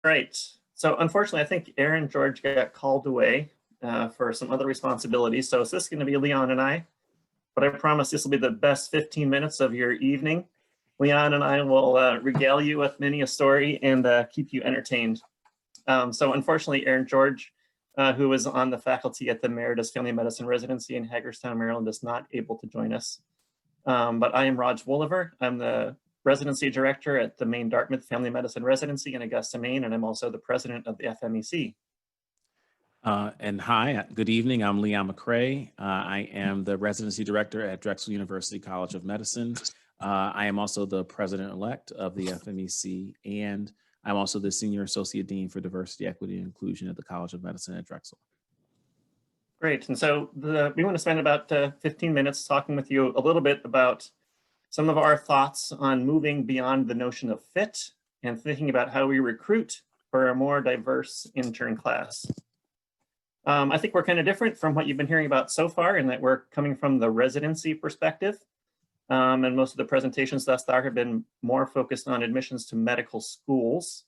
Right. So unfortunately, I think Aaron George got called away for some other responsibilities. So it's just going to be Leon and I, but I promise this will be the best 15 minutes of your evening. Leon and I will regale you with many a story and keep you entertained. So unfortunately, Aaron George, who is on the faculty at the Emeritus Family Medicine Residency in Hagerstown, Maryland, is not able to join us. But I am Raj Woliver. I'm the residency director at the Maine Dartmouth Family Medicine Residency in Augusta, Maine, and I'm also the president of the FMEC. And hi, good evening. I'm Leon McCrae. I am the residency director at Drexel University College of Medicine. I am also the president-elect of the FMEC, and I'm also the senior associate dean for diversity, equity, and inclusion at the College of Medicine at Drexel. Great. And so we want to spend about 15 minutes talking with you a little bit about some of our thoughts on moving beyond the notion of fit and thinking about how we recruit for a more diverse intern class. I think we're kind of different from what you've been hearing about so far in that we're coming from the residency perspective. And most of the presentations thus far have been more focused on admissions to medical schools.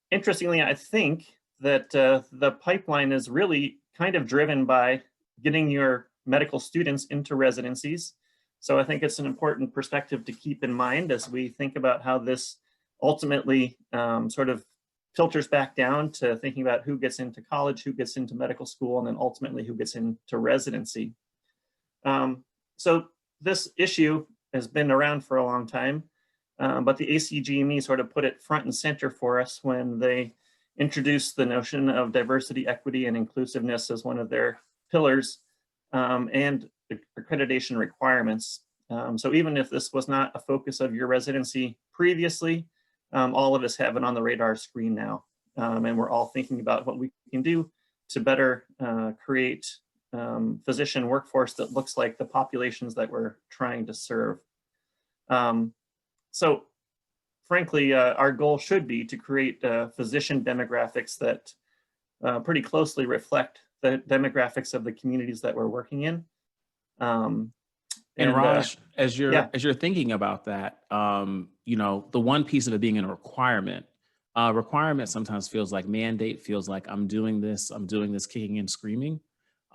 Interestingly, I think that the pipeline is really kind of driven by getting your medical students into residencies. So I think it's an important perspective to keep in mind as we think about how this ultimately sort of filters back down to thinking about who gets into college, who gets into medical school, and then ultimately who gets into residency. So this issue has been around for a long time, but the ACGME sort of put it front and center for us when they introduced the notion of diversity, equity, and inclusiveness as one of their pillars and accreditation requirements. So even if this was not a focus of your residency previously, all of us have it on the radar screen now. And we're all thinking about what we can do to better create physician workforce that looks like the populations that we're trying to serve. So frankly, our goal should be to create physician demographics that pretty closely reflect the demographics of the communities that we're working in. And Raj, as you're thinking about that, the one piece of it being a requirement sometimes feels like mandate, feels like I'm doing this kicking and screaming.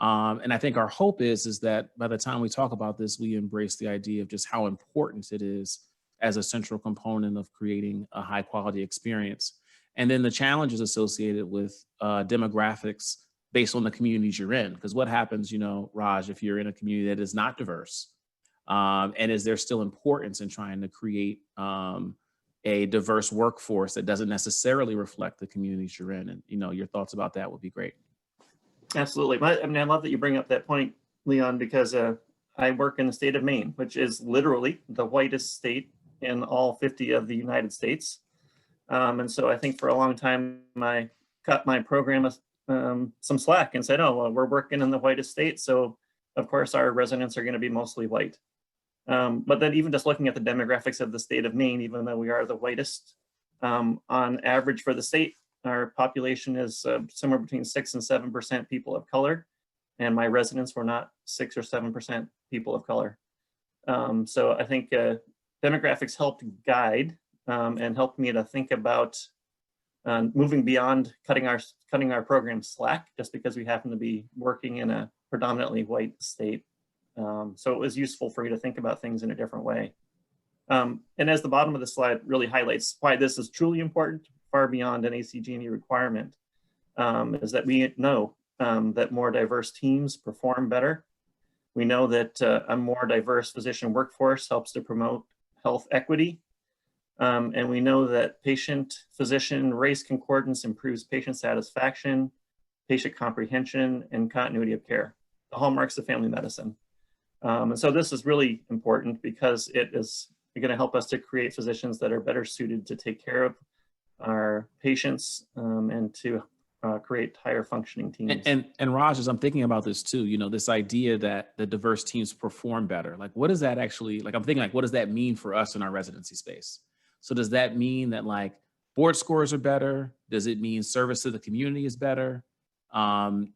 And I think our hope is that by the time we talk about this, we embrace the idea of just how important it is as a central component of creating a high quality experience. And then the challenges associated with demographics based on the communities you're in. Because what happens, Raj, if you're in a community that is not diverse, and is there still importance in trying to create a diverse workforce that doesn't necessarily reflect the communities you're in? And, your thoughts about that would be great. Absolutely. I mean, I love that you bring up that point, Leon, because I work in the state of Maine, which is literally the whitest state in all 50 of the United States. And so I think for a long time, I cut my program some slack and said, oh, well, we're working in the whitest state. So of course, our residents are going to be mostly white. But then even just looking at the demographics of the state of Maine, even though we are the whitest, on average for the state, our population is somewhere between 6 and 7% people of color. And my residents were not 6 or 7% people of color. So I think demographics helped guide and helped me to think about moving beyond cutting our program slack just because we happen to be working in a predominantly white state. So it was useful for me to think about things in a different way. And as the bottom of the slide really highlights why this is truly important, far beyond an ACGME requirement, is that we know that more diverse teams perform better. We know that a more diverse physician workforce helps to promote health equity. And we know that patient-physician race concordance improves patient satisfaction, patient comprehension, and continuity of care, the hallmarks of family medicine. And so this is really important because it is going to help us to create physicians that are better suited to take care of our patients and to create higher functioning teams. And Raj, as I'm thinking about this too, this idea that the diverse teams perform better, like what does that actually, like I'm thinking like, what does that mean for us in our residency space? So does that mean that like board scores are better? Does it mean service to the community is better? One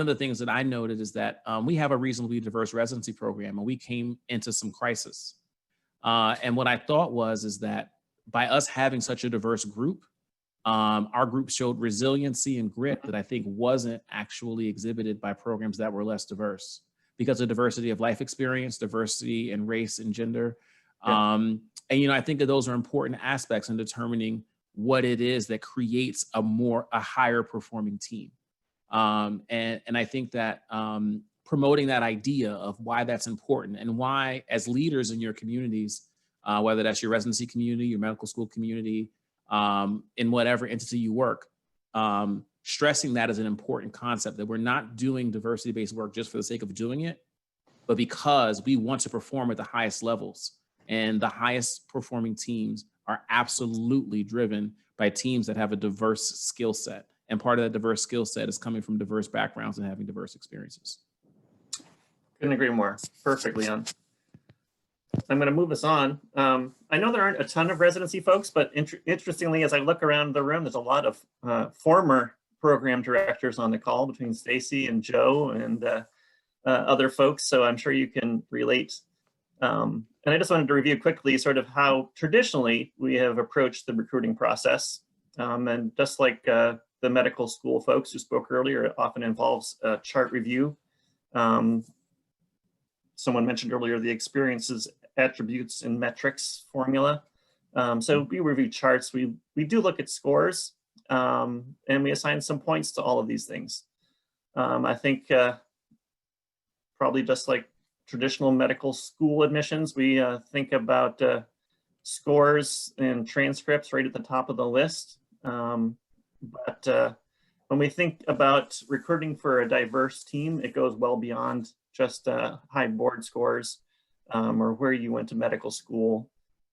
of the things that I noted is that we have a reasonably diverse residency program and we came into some crisis. And what I thought is that by us having such a diverse group, Our group showed resiliency and grit that I think wasn't actually exhibited by programs that were less diverse because of diversity of life experience, diversity in race and gender. Yeah. And, you know, I think that those are important aspects in determining what it is that creates a higher performing team. And I think that promoting that idea of why that's important and why, as leaders in your communities, whether that's your residency community, your medical school community, in whatever entity you work, stressing that as an important concept, that we're not doing diversity-based work just for the sake of doing it, but because we want to perform at the highest levels. And the highest performing teams are absolutely driven by teams that have a diverse skill set. And part of that diverse skill set is coming from diverse backgrounds and having diverse experiences. Couldn't agree more. Perfect, Leon. I'm going to move us on. I know there aren't a ton of residency folks, but interestingly, as I look around the room, there's a lot of former program directors on the call between Stacy and Joe and other folks. So I'm sure you can relate. And I just wanted to review quickly sort of how traditionally we have approached the recruiting process. And just like the medical school folks who spoke earlier, it often involves a chart review. Someone mentioned earlier the experiences, attributes, and metrics formula. So we review charts, we do look at scores, and we assign some points to all of these things. I think probably just like traditional medical school admissions, we think about scores and transcripts right at the top of the list. But when we think about recruiting for a diverse team, it goes well beyond just high board scores or where you went to medical school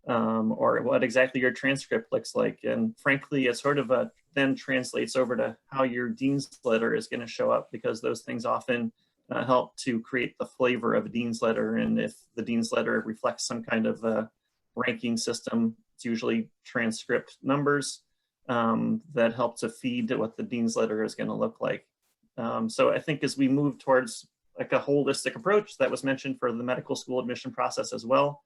or what exactly your transcript looks like. And frankly, it sort of then translates over to how your dean's letter is going to show up, because those things often help to create the flavor of a dean's letter. And if the dean's letter reflects some kind of ranking system, it's usually transcript numbers that help to feed what the dean's letter is going to look like. So I think as we move towards like a holistic approach that was mentioned for the medical school admission process as well,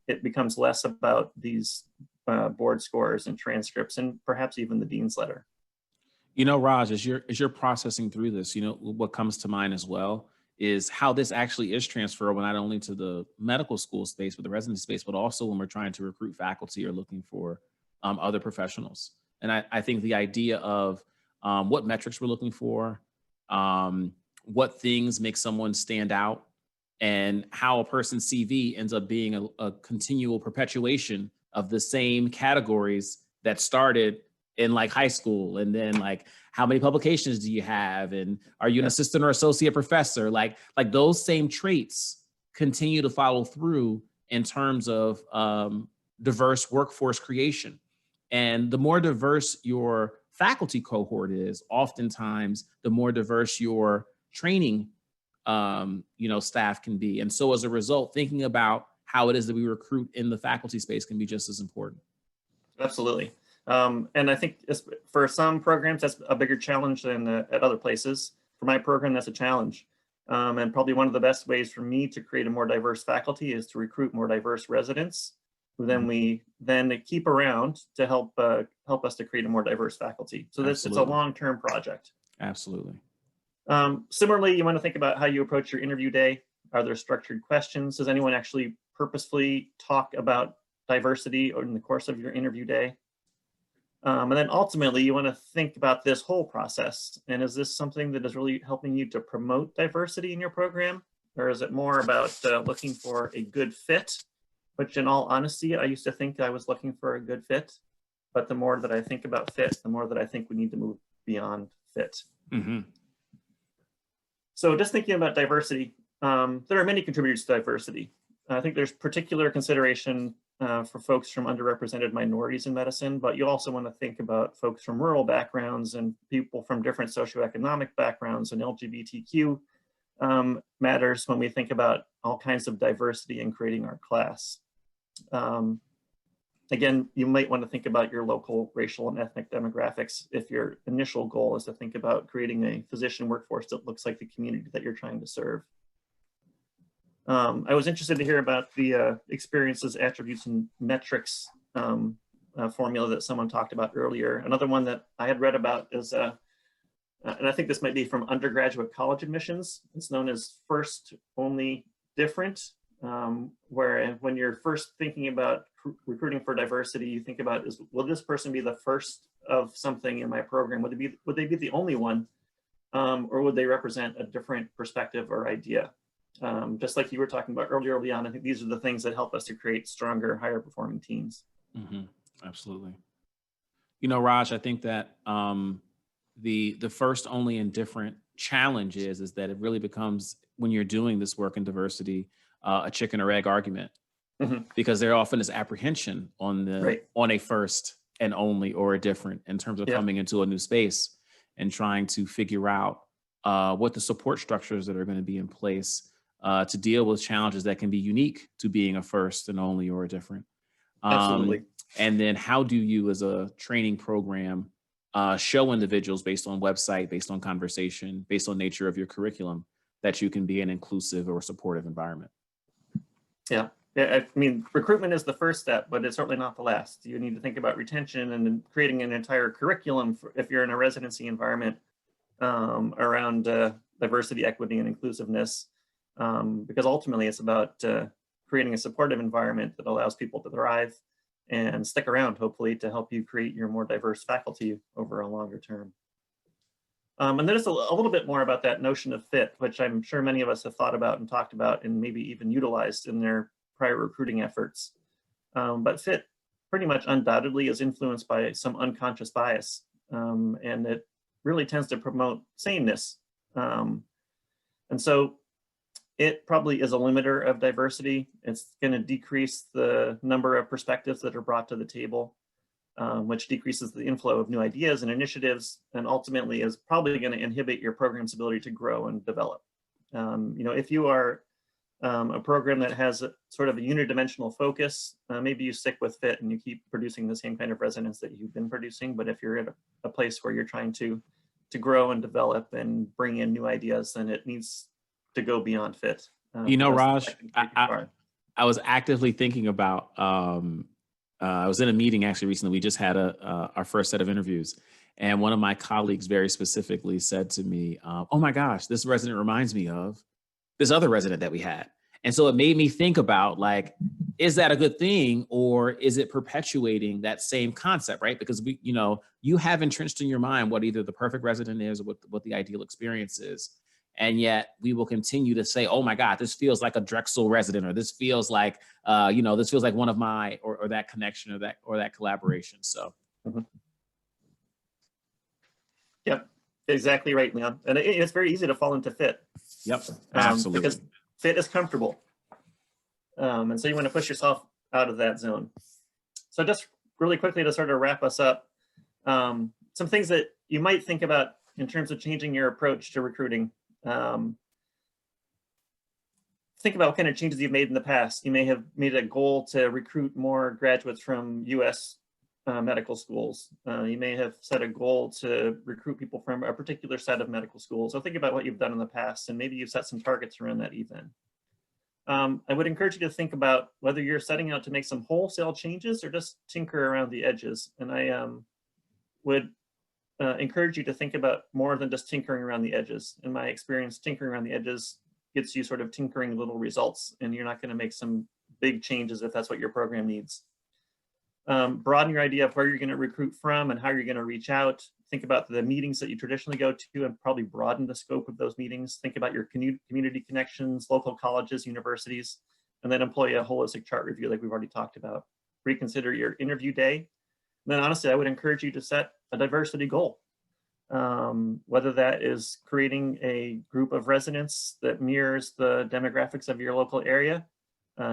it becomes less about these board scores and transcripts and perhaps even the dean's letter. You know, Raj, as you're processing through this, you know, what comes to mind as well is how this actually is transferable not only to the medical school space, but the residency space, but also when we're trying to recruit faculty or looking for other professionals. And I think the idea of what metrics we're looking for, what things make someone stand out, and how a person's CV ends up being a continual perpetuation of the same categories that started in like high school. And then like, how many publications do you have? And are you an assistant or associate professor? Like those same traits continue to follow through in terms of diverse workforce creation. And the more diverse your faculty cohort is, oftentimes the more diverse your training staff can be. And so as a result, thinking about how it is that we recruit in the faculty space can be just as important. Absolutely. And I think for some programs, that's a bigger challenge than at other places. For my program, that's a challenge. And probably one of the best ways for me to create a more diverse faculty is to recruit more diverse residents, who then we keep around to help us to create a more diverse faculty. So it's a long-term project. Absolutely. Similarly, you want to think about how you approach your interview day. Are there structured questions? Does anyone actually purposefully talk about diversity in the course of your interview day? And then ultimately, you want to think about this whole process. And is this something that is really helping you to promote diversity in your program? Or is it more about looking for a good fit? Which in all honesty, I used to think I was looking for a good fit. But the more that I think about fit, the more that I think we need to move beyond fit. Mm-hmm. So just thinking about diversity, there are many contributors to diversity. I think there's particular consideration for folks from underrepresented minorities in medicine, but you also want to think about folks from rural backgrounds and people from different socioeconomic backgrounds, and LGBTQ matters when we think about all kinds of diversity in creating our class. Again, you might want to think about your local racial and ethnic demographics if your initial goal is to think about creating a physician workforce that looks like the community that you're trying to serve. I was interested to hear about the experiences, attributes, and metrics formula that someone talked about earlier. Another one that I had read about is, and I think this might be from undergraduate college admissions. It's known as first only different, where when you're first thinking about recruiting for diversity, you think about, will this person be the first of something in my program? Would they be the only one? Or would they represent a different perspective or idea? Just like you were talking about earlier, Leon, I think these are the things that help us to create stronger, higher performing teams. Mm-hmm. Absolutely. You know, Raj, I think that the first, only, and different challenge is that it really becomes, when you're doing this work in diversity, a chicken or egg argument, because there often is apprehension on a first and only or a different in terms of coming into a new space and trying to figure out what the support structures that are going to be in place to deal with challenges that can be unique to being a first and only or a different. Absolutely. And then how do you, as a training program, show individuals based on website, based on conversation, based on nature of your curriculum, that you can be an inclusive or supportive environment? Yeah. I mean, recruitment is the first step, but it's certainly not the last. You need to think about retention and creating an entire curriculum if you're in a residency environment around diversity, equity, and inclusiveness, because ultimately it's about creating a supportive environment that allows people to thrive and stick around, hopefully, to help you create your more diverse faculty over a longer term. And then just a little bit more about that notion of fit, which I'm sure many of us have thought about and talked about and maybe even utilized in their prior recruiting efforts. But fit pretty much undoubtedly is influenced by some unconscious bias, and it really tends to promote sameness. And so it probably is a limiter of diversity. It's going to decrease the number of perspectives that are brought to the table, which decreases the inflow of new ideas and initiatives, and ultimately is probably going to inhibit your program's ability to grow and develop. If you are a program that has sort of a unidimensional focus, maybe you stick with fit and you keep producing the same kind of residents that you've been producing. But if you're at a place where you're trying to grow and develop and bring in new ideas, then it needs to go beyond fit. Raj, I was actively thinking about, I was in a meeting actually recently. We just had our first set of interviews. And one of my colleagues very specifically said to me, oh my gosh, this resident reminds me of this other resident that we had. And so it made me think about, like, is that a good thing, or is it perpetuating that same concept, right? Because you have entrenched in your mind what either the perfect resident is or what the ideal experience is. And yet we will continue to say, oh my God, this feels like a Drexel resident, or this feels like, this feels like one of my, or that connection or that collaboration. So. Yep, exactly right, Leon. And it's very easy to fall into fit. Yep, absolutely. Because fit is comfortable. And so you want to push yourself out of that zone. So just really quickly to sort of wrap us up, some things that you might think about in terms of changing your approach to recruiting. Think about what kind of changes you've made in the past. You may have made a goal to recruit more graduates from US medical schools. You may have set a goal to recruit people from a particular set of medical schools. So think about what you've done in the past, and maybe you've set some targets around that even. I would encourage you to think about whether you're setting out to make some wholesale changes or just tinker around the edges. And I would encourage you to think about more than just tinkering around the edges. In my experience, tinkering around the edges gets you sort of tinkering little results, and you're not going to make some big changes if that's what your program needs. Broaden your idea of where you're going to recruit from and how you're going to reach out. Think about the meetings that you traditionally go to and probably broaden the scope of those meetings. Think about your community connections, local colleges, universities, and then employ a holistic chart review like we've already talked about. Reconsider your interview day. And then honestly, I would encourage you to set a diversity goal. Whether that is creating a group of residents that mirrors the demographics of your local area.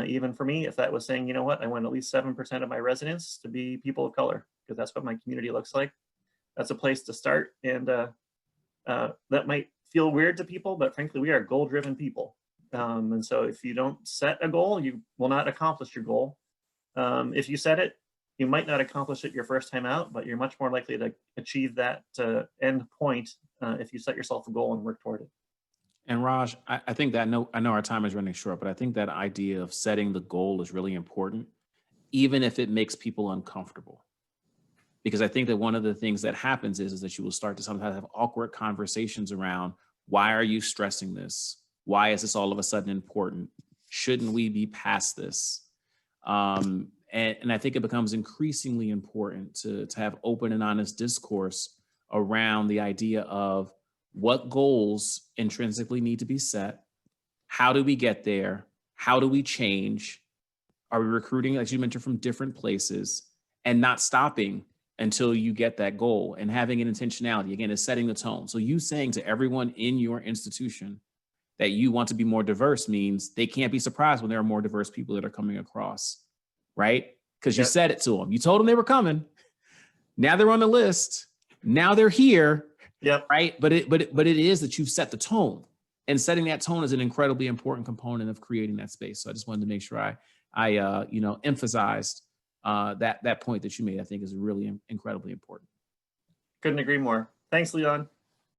Even for me, if that was saying, you know what, I want at least 7% of my residents to be people of color, because that's what my community looks like. That's a place to start. And that might feel weird to people, but frankly, we are goal-driven people. And so if you don't set a goal, you will not accomplish your goal. If you set it, you might not accomplish it your first time out, but you're much more likely to achieve that end point if you set yourself a goal and work toward it. And Raj, I think that I know our time is running short, but I think that idea of setting the goal is really important, even if it makes people uncomfortable. Because I think that one of the things that happens is that you will start to sometimes have awkward conversations around, why are you stressing this? Why is this all of a sudden important? Shouldn't we be past this? And I think it becomes increasingly important to have open and honest discourse around the idea of what goals intrinsically need to be set. How do we get there? How do we change? Are we recruiting, as you mentioned, from different places, and not stopping until you get that goal, and having an intentionality, again, is setting the tone. So you saying to everyone in your institution that you want to be more diverse means they can't be surprised when there are more diverse people that are coming across, right? Because you said it to them. You told them they were coming. Now they're on the list. Now they're here. Yep. Right. But it is that you've set the tone, and setting that tone is an incredibly important component of creating that space. So I just wanted to make sure I emphasized that point that you made. I think is really incredibly important. Couldn't agree more. Thanks, Leon.